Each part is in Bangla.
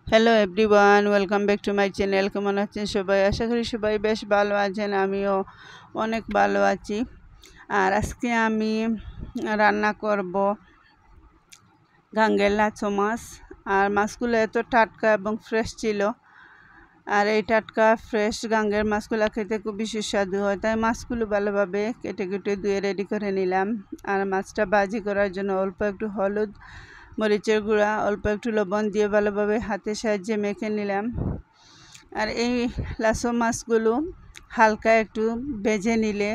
Hello everyone, welcome back to my channel. কেমন আছেন সবাই? আশা করি সবাই বেশ ভালো আছেন, আমিও অনেক ভালো আছি। আর আজকে আমি রান্না করব গাঙ্গের লাচো মাছ। আর মাছগুলো এত টাটকা এবং ফ্রেশ ছিল। আর এই টাটকা ফ্রেশ গাঙ্গের মাছগুলো খেতে খুবই সুস্বাদু হয়, তাই মাছগুলো ভালোভাবে কেটে কেটে ধুয়ে রেডি করে নিলাম। আর মাছটা ভাজি করার জন্য অল্প একটু হলুদ, মরিচের গুঁড়া, অল্প একটু লবণ দিয়ে ভালোভাবে হাতের সাহায্যে মেখে নিলাম। আর এই লাচো মাছগুলো হালকা একটু ভেজে নিলে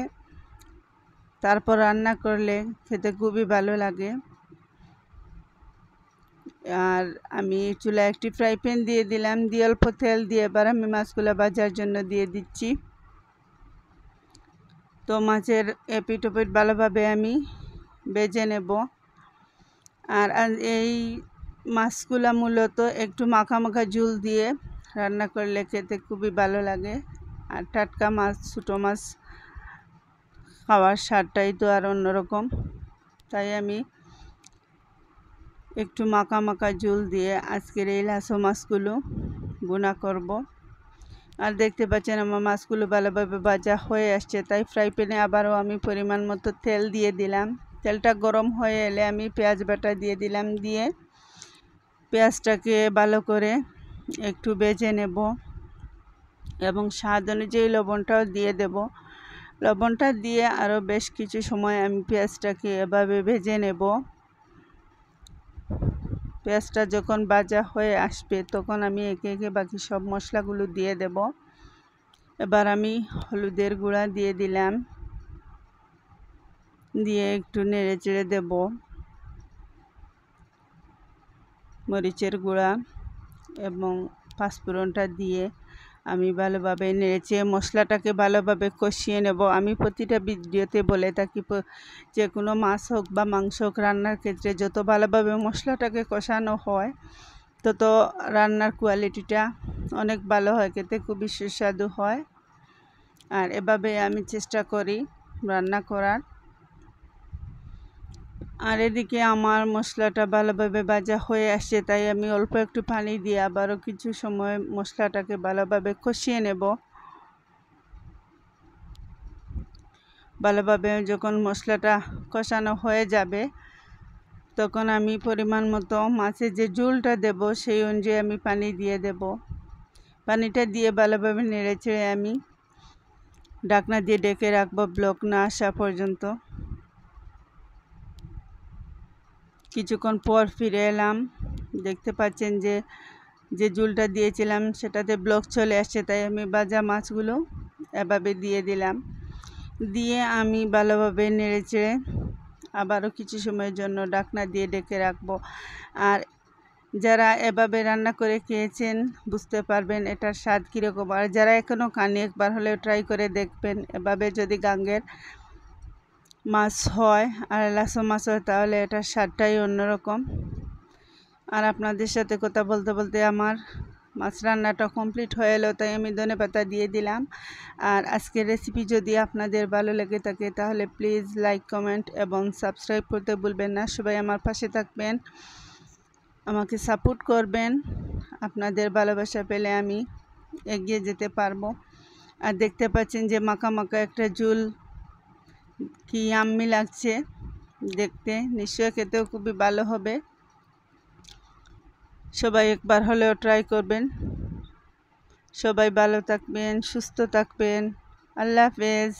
তারপর রান্না করলে খেতে খুবই ভালো লাগে। আর আমি চুলায় একটি ফ্রাই প্যান দিয়ে দিলাম, দিয়ে অল্প তেল দিয়ে এবার আমি মাছগুলো ভাজার জন্য দিয়ে দিচ্ছি। তো মাছের এপিট ওপিট ভালোভাবে আমি ভেজে নেব। আর এই মাছগুলো মূলত একটু মাখা মাখা ঝোল দিয়ে রান্না করলে খেতে খুবই ভালো লাগে। আর টাটকা মাছ, ছোটো মাছ খাওয়ার স্বাদটাই তো আর অন্যরকম, তাই আমি একটু মাখা মাখা ঝোল দিয়ে আজকের এই লাচো মাছগুলো ভুনা করব। আর দেখতে পাচ্ছেন আমার মাছগুলো ভালোভাবে ভাজা হয়ে আসছে, তাই ফ্রাই প্যানে আবারও আমি পরিমাণ মতো তেল দিয়ে দিলাম। তেলটা গরম হয়ে এলে আমি পেঁয়াজ বাটা দিয়ে দিলাম, দিয়ে পেঁয়াজটাকে ভালো করে একটু ভেজে নেব এবং স্বাদ অনুযায়ী লবণটাও দিয়ে দেব। লবণটা দিয়ে আরও বেশ কিছু সময় আমি পেঁয়াজটাকে এভাবে ভেজে নেব। পেঁয়াজটা যখন ভাজা হয়ে আসবে তখন আমি একে একে বাকি সব মশলাগুলো দিয়ে দেব। এবার আমি হলুদের গুঁড়া দিয়ে দিলাম, দিয়ে একটু নেড়ে চেড়ে দেব। মরিচের গুঁড়া এবং পাঁচফোড়নটা দিয়ে আমি ভালোভাবে নেড়েচে মশলাটাকে ভালোভাবে কষিয়ে নেব। আমি প্রতিটা ভিডিওতে বলে থাকি, যে কোনো মাছ হোক বা মাংস হোক রান্নার ক্ষেত্রে যত ভালোভাবে মশলাটাকে কষানো হয় তত রান্নার কোয়ালিটিটা অনেক ভালো হয়, খেতে খুবই সুস্বাদু হয়। আর এভাবে আমি চেষ্টা করি রান্না করার। আর এদিকে আমার মশলাটা ভালোভাবে ভাজা হয়ে আসছে, তাই আমি অল্প একটু পানি দিয়ে আবারও কিছু সময় মশলাটাকে ভালোভাবে কষিয়ে নেব। ভালোভাবে যখন মশলাটা কষানো হয়ে যাবে তখন আমি পরিমাণ মতো মাছের যে ঝোলটা দেব সেই অনুযায়ী আমি পানি দিয়ে দেব। পানিটা দিয়ে ভালোভাবে নেড়ে চেড়ে আমি ঢাকনা দিয়ে ডেকে রাখবো ব্লক না আসা পর্যন্ত। কিছুক্ষণ পর ফিরে এলাম, দেখতে পাচ্ছেন যে যে ঝোলটা দিয়েছিলাম সেটাতে ব্লক চলে আসছে, তাই আমি ভাজা মাছগুলো এভাবে দিয়ে দিলাম। দিয়ে আমি ভালোভাবে নেড়ে চেড়ে আবারও কিছু সময়ের জন্য ঢাকনা দিয়ে ডেকে রাখবো। আর যারা এভাবে রান্না করে খেয়েছেন বুঝতে পারবেন এটার স্বাদ কীরকম। আর যারা এখনও খাননি একবার হলেও ট্রাই করে দেখবেন। এভাবে যদি গাঙ্গের মাছ হয় আর লাচো মাছ হয় তাহলে এটার স্বাদটাই অন্যরকম। আর আপনাদের সাথে কথা বলতে বলতে আমার মাছ রান্নাটা কমপ্লিট হয়ে এলো, তাই আমি ধনেপাতা দিয়ে দিলাম। আর আজকের রেসিপি যদি আপনাদের ভালো লেগে থাকে তাহলে প্লিজ লাইক, কমেন্ট এবং সাবস্ক্রাইব করতে ভুলবেন না। সবাই আমার পাশে থাকবেন, আমাকে সাপোর্ট করবেন। আপনাদের ভালোবাসা পেলে আমি এগিয়ে যেতে পারবো। আর দেখতে পাচ্ছেন যে মাখা মাখা একটা ঝোল, কি ইয়াম্মি লাগছে দেখতে, নিশ্চয়ই খেতেও খুবই ভালো হবে। সবাই একবার হলেও ট্রাই করবেন। সবাই ভালো থাকবেন, সুস্থ থাকবেন। আল্লাহ হাফেজ।